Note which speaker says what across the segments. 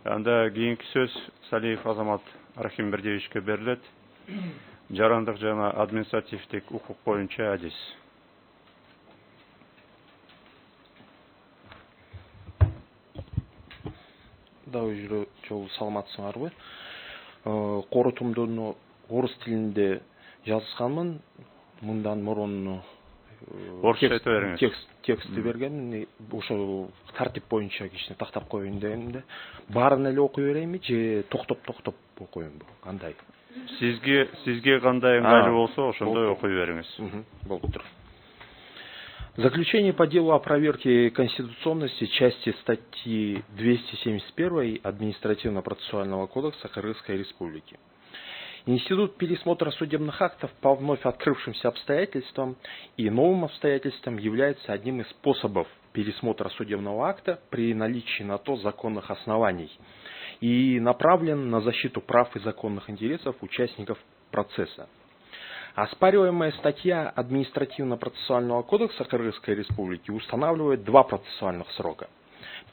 Speaker 1: Анда кийинки сөз Салиев Азамат Рахимбердиевичке берилет. Жарандык жана административдик укук боюнча адис.
Speaker 2: Дагы жолу саламатсыңарбы? Корутумдуну орус тилинде жазышканмын. Мындан мурун текстти берген. Ошо тартип боюнча кичине тактап коеюн дегенде. Баарын эле окуй берейинби же токтоп окуйюнбу? Кандай?
Speaker 1: Сизге кандай ыңгайлуу болсо, ошондой окуй бериңиз.
Speaker 2: Болуптур. Заключение по делу о проверке конституционности части статьи 271 Административно-процессуального кодекса Кыргызской Республики. Институт пересмотра судебных актов по вновь открывшимся обстоятельствам и новым обстоятельствам является одним из способов пересмотра судебного акта при наличии на то законных оснований и направлен на защиту прав и законных интересов участников процесса. Оспариваемая статья Административно-процессуального кодекса Кыргызской Республики устанавливает два процессуальных срока.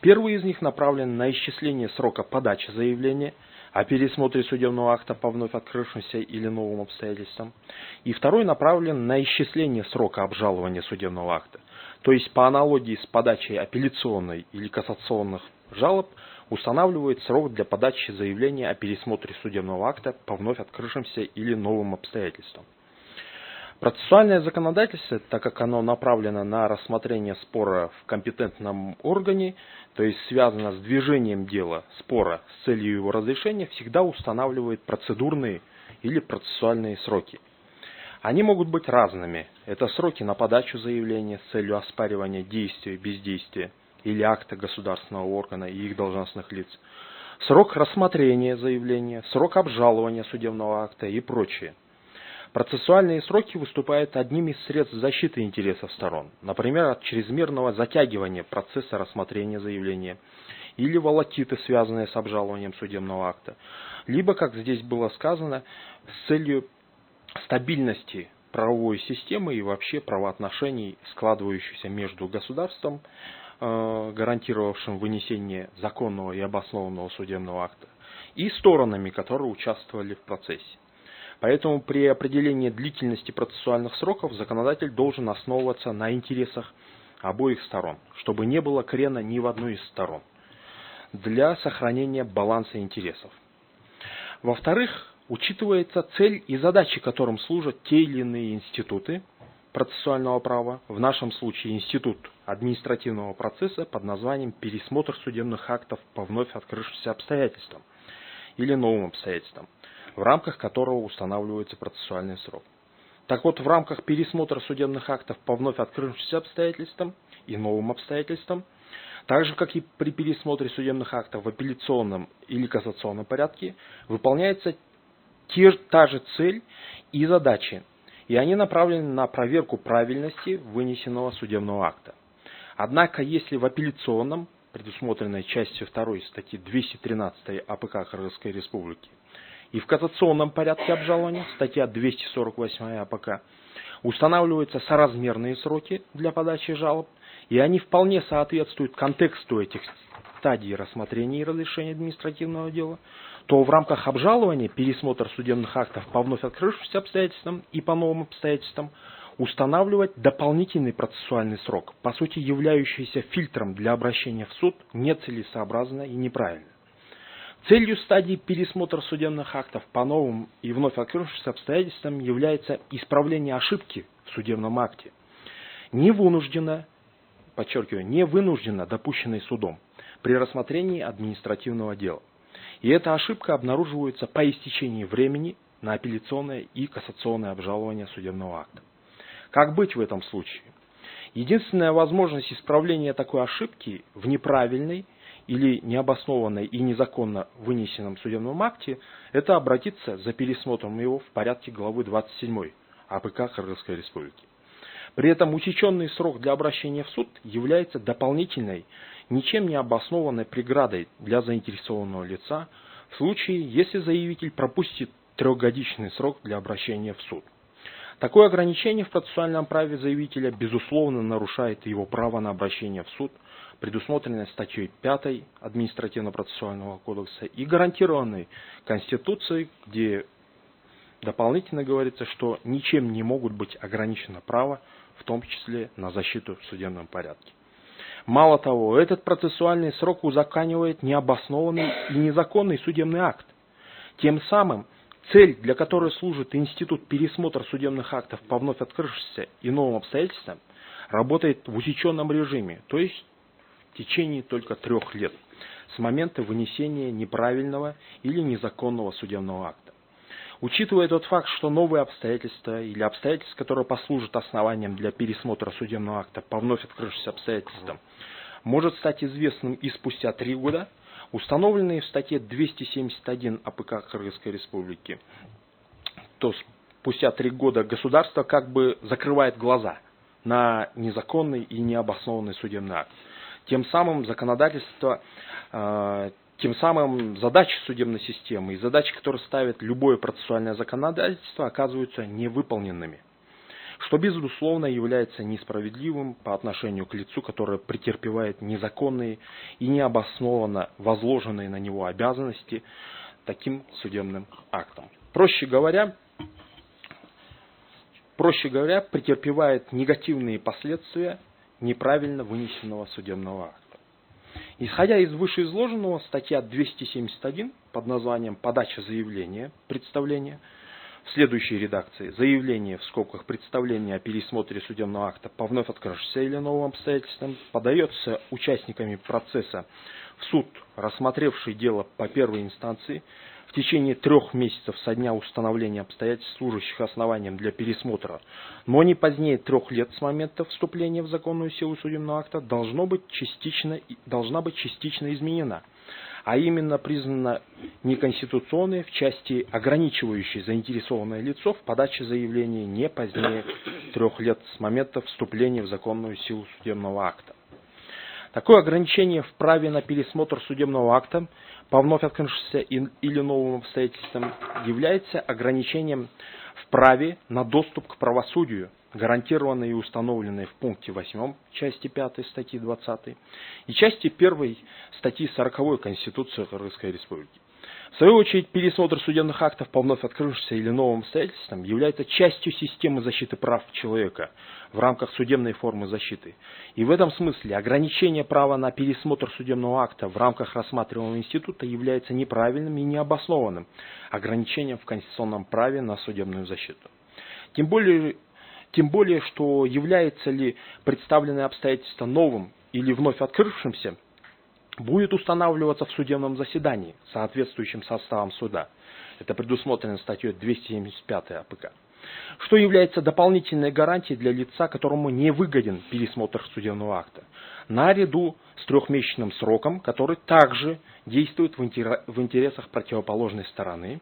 Speaker 2: Первый из них направлен на исчисление срока подачи заявления о пересмотре судебного акта по вновь открывшимся или новым обстоятельствам. И второй направлен на исчисление срока обжалования судебного акта. То есть по аналогии с подачей апелляционной или кассационных жалоб устанавливает срок для подачи заявления о пересмотре судебного акта по вновь открывшимся или новым обстоятельствам. Процессуальное законодательство, так как оно направлено на рассмотрение спора в компетентном органе, то есть связано с движением дела спора с целью его разрешения, всегда устанавливает процедурные или процессуальные сроки. Они могут быть разными. Это сроки на подачу заявления с целью оспаривания действия, бездействия или акта государственного органа и их должностных лиц, срок рассмотрения заявления, срок обжалования судебного акта и прочее. Процессуальные сроки выступают одним из средств защиты интересов сторон, например, от чрезмерного затягивания процесса рассмотрения заявления или волокиты, связанные с обжалованием судебного акта, либо, как здесь было сказано, с целью стабильности правовой системы и вообще правоотношений, складывающихся между государством, гарантировавшим вынесение законного и обоснованного судебного акта, и сторонами, которые участвовали в процессе. Поэтому при определении длительности процессуальных сроков законодатель должен основываться на интересах обоих сторон, чтобы не было крена ни в одну из сторон, для сохранения баланса интересов. Во-вторых, учитывается цель и задачи, которым служат те или иные институты процессуального права, в нашем случае институт административного процесса под названием пересмотр судебных актов по вновь открывшимся обстоятельствам или новым обстоятельствам, в рамках которого устанавливается процессуальный срок. Так вот, в рамках пересмотра судебных актов по вновь открывшимся обстоятельствам и новым обстоятельствам, так же, как и при пересмотре судебных актов в апелляционном или кассационном порядке, выполняется та же цель и задачи, и они направлены на проверку правильности вынесенного судебного акта. Однако, если в апелляционном, предусмотренной частью 2 статьи 213 АПК Кыргызской Республики, и в кассационном порядке обжалования, статья 248 АПК, устанавливаются соразмерные сроки для подачи жалоб, и они вполне соответствуют контексту этих стадий рассмотрения и разрешения административного дела, то в рамках обжалования пересмотр судебных актов по вновь открывшимся обстоятельствам и по новым обстоятельствам устанавливать дополнительный процессуальный срок, по сути являющийся фильтром для обращения в суд, нецелесообразно и неправильно. Целью стадии пересмотра судебных актов по новым и вновь открывшимся обстоятельствам является исправление ошибки в судебном акте, не вынужденно допущенной судом при рассмотрении административного дела. И эта ошибка обнаруживается по истечении времени на апелляционное и кассационное обжалование судебного акта. Как быть в этом случае? Единственная возможность исправления такой ошибки в неправильной или необоснованной и незаконно вынесенном судебном акте – это обратиться за пересмотром его в порядке главы 27 АПК Кыргызской Республики. При этом усеченный срок для обращения в суд является дополнительной, ничем не обоснованной преградой для заинтересованного лица в случае, если заявитель пропустит 3-годичный срок для обращения в суд. Такое ограничение в процессуальном праве заявителя безусловно нарушает его право на обращение в суд, предусмотренное статьей 5 Административно-процессуального кодекса и гарантированной Конституцией, где дополнительно говорится, что ничем не могут быть ограничено право, в том числе на защиту в судебном порядке. Мало того, этот процессуальный срок узаконивает необоснованный и незаконный судебный акт. Тем самым цель, для которой служит институт пересмотра судебных актов по вновь открывшимся и новым обстоятельствам, работает в усеченном режиме, то есть в течение только 3 лет с момента вынесения неправильного или незаконного судебного акта. Учитывая тот факт, что новые обстоятельства или обстоятельства, которые послужат основанием для пересмотра судебного акта по вновь открывшимся обстоятельствам, может стать известным и спустя 3 года, установленные в статье 271 АПК Кыргызской Республики, то спустя 3 года государство как бы закрывает глаза на незаконный и необоснованный судебный акт. Тем самым задачи судебной системы и задачи, которые ставит любое процессуальное законодательство, оказываются невыполненными, что безусловно является несправедливым по отношению к лицу, которое претерпевает незаконные и необоснованно возложенные на него обязанности таким судебным актом. Проще говоря, претерпевает негативные последствия неправильно вынесенного судебного акта. Исходя из вышеизложенного, статья 271 под названием «Подача заявления, представления» в следующей редакции: заявление в скобках представления о пересмотре судебного акта по вновь открывшимся или новым обстоятельствам подается участниками процесса в суд, рассмотревший дело по первой инстанции, в течение 3 месяцев со дня установления обстоятельств, служащих основанием для пересмотра, но не позднее 3 лет с момента вступления в законную силу судебного акта, должна быть частично изменена, а именно признана неконституционной в части, ограничивающей заинтересованное лицо в подаче заявления не позднее 3 лет с момента вступления в законную силу судебного акта. Такое ограничение в праве на пересмотр судебного акта по вновь открывшимся или новым обстоятельствам является ограничением в праве на доступ к правосудию, гарантированной и установленной в пункте 8 части 5 статьи 20 и части 1 статьи 40 Конституции Кыргызской Республики. В свою очередь, пересмотр судебных актов по вновь открывшимся или новым обстоятельствам является частью системы защиты прав человека в рамках судебной формы защиты. И в этом смысле ограничение права на пересмотр судебного акта в рамках рассматриваемого института является неправильным и необоснованным ограничением в конституционном праве на судебную защиту. Тем более, что является ли представленное обстоятельство новым или вновь открывшимся, будет устанавливаться в судебном заседании соответствующим составом суда. Это предусмотрено статьей 275 АПК. Что является дополнительной гарантией для лица, которому не выгоден пересмотр судебного акта, наряду с 3-месячным сроком, который также действует в интересах противоположной стороны.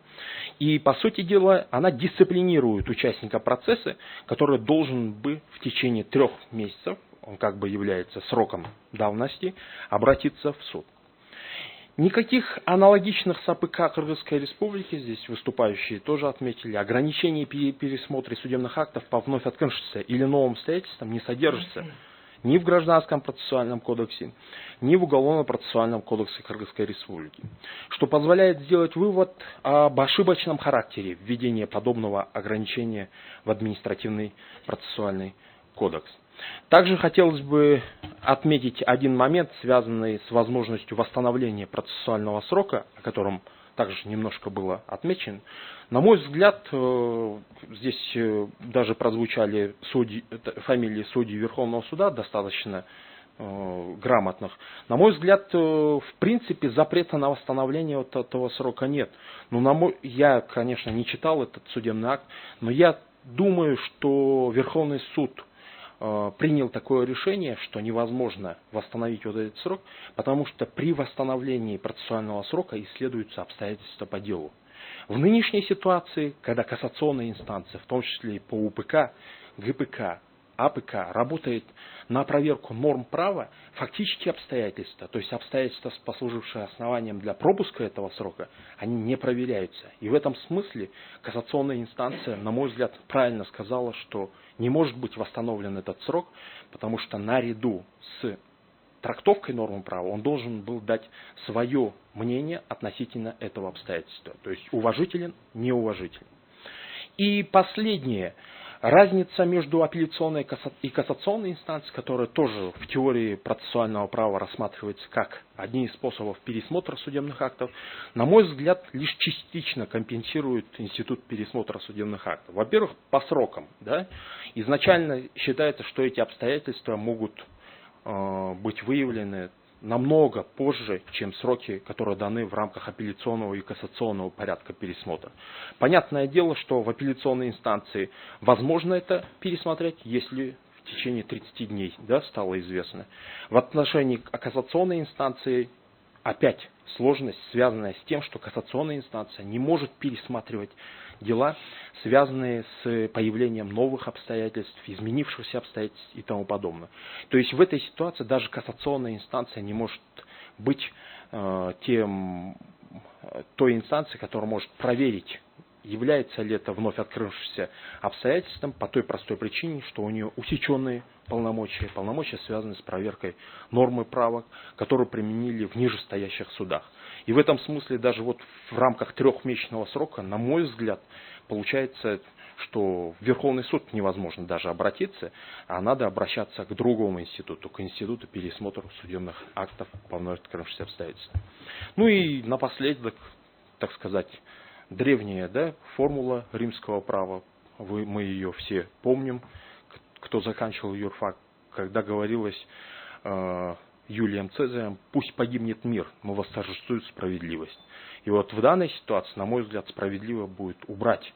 Speaker 2: И, по сути дела, она дисциплинирует участника процесса, который должен бы в течение 3 месяцев, он как бы является сроком давности, обратиться в суд. Никаких аналогичных с АПК Кыргызской Республики, здесь выступающие тоже отметили, ограничений пересмотра судебных актов по вновь открывшимся или новым обстоятельствам не содержится ни в Гражданском процессуальном кодексе, ни в Уголовно-процессуальном кодексе Кыргызской Республики, что позволяет сделать вывод об ошибочном характере введения подобного ограничения в административный процессуальный кодекс. Также хотелось бы отметить один момент, связанный с возможностью восстановления процессуального срока, о котором также немножко было отмечено. На мой взгляд, здесь даже прозвучали фамилии судей Верховного суда, достаточно грамотных. На мой взгляд, в принципе, запрета на восстановление вот этого срока нет. Я, конечно, не читал этот судебный акт, но я думаю, что Верховный суд принял такое решение, что невозможно восстановить вот этот срок, потому что при восстановлении процессуального срока исследуются обстоятельства по делу. В нынешней ситуации, когда кассационные инстанции, в том числе и по УПК, ГПК, АПК работает на проверку норм права, фактически обстоятельства, то есть обстоятельства, послужившие основанием для пропуска этого срока, они не проверяются. И в этом смысле кассационная инстанция, на мой взгляд, правильно сказала, что не может быть восстановлен этот срок, потому что наряду с трактовкой нормы права он должен был дать свое мнение относительно этого обстоятельства. То есть уважителен, неуважителен. И последнее. Разница между апелляционной и кассационной инстанцией, которая тоже в теории процессуального права рассматривается как одни из способов пересмотра судебных актов, на мой взгляд, лишь частично компенсирует институт пересмотра судебных актов. Во-первых, по срокам. Да? Изначально считается, что эти обстоятельства могут быть выявлены намного позже, чем сроки, которые даны в рамках апелляционного и кассационного порядка пересмотра. Понятное дело, что в апелляционной инстанции возможно это пересмотреть, если в течение 30 дней стало известно. В отношении кассационной инстанции опять сложность, связанная с тем, что кассационная инстанция не может пересматривать дела, связанные с появлением новых обстоятельств, изменившихся обстоятельств и тому подобное. То есть в этой ситуации даже кассационная инстанция не может быть той инстанцией, которая может проверить, является ли это вновь открывшимся обстоятельством по той простой причине, что у нее усеченные полномочия, связанные с проверкой нормы права, которые применили в нижестоящих судах. И в этом смысле даже вот в рамках трехмесячного срока, на мой взгляд, получается, что в Верховный суд невозможно даже обратиться, а надо обращаться к другому институту, к институту пересмотра судебных актов по вновь открывшимся обстоятельствам. Ну и напоследок, так сказать, древняя формула римского права, мы ее все помним, кто заканчивал юрфак, когда говорилось Юлием Цезарем: пусть погибнет мир, но восторжествует справедливость. И вот в данной ситуации, на мой взгляд, справедливо будет убрать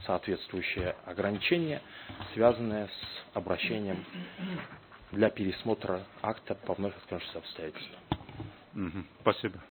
Speaker 2: соответствующие ограничения, связанные с обращением для пересмотра акта по вновь открывшимся обстоятельствам.
Speaker 1: Спасибо.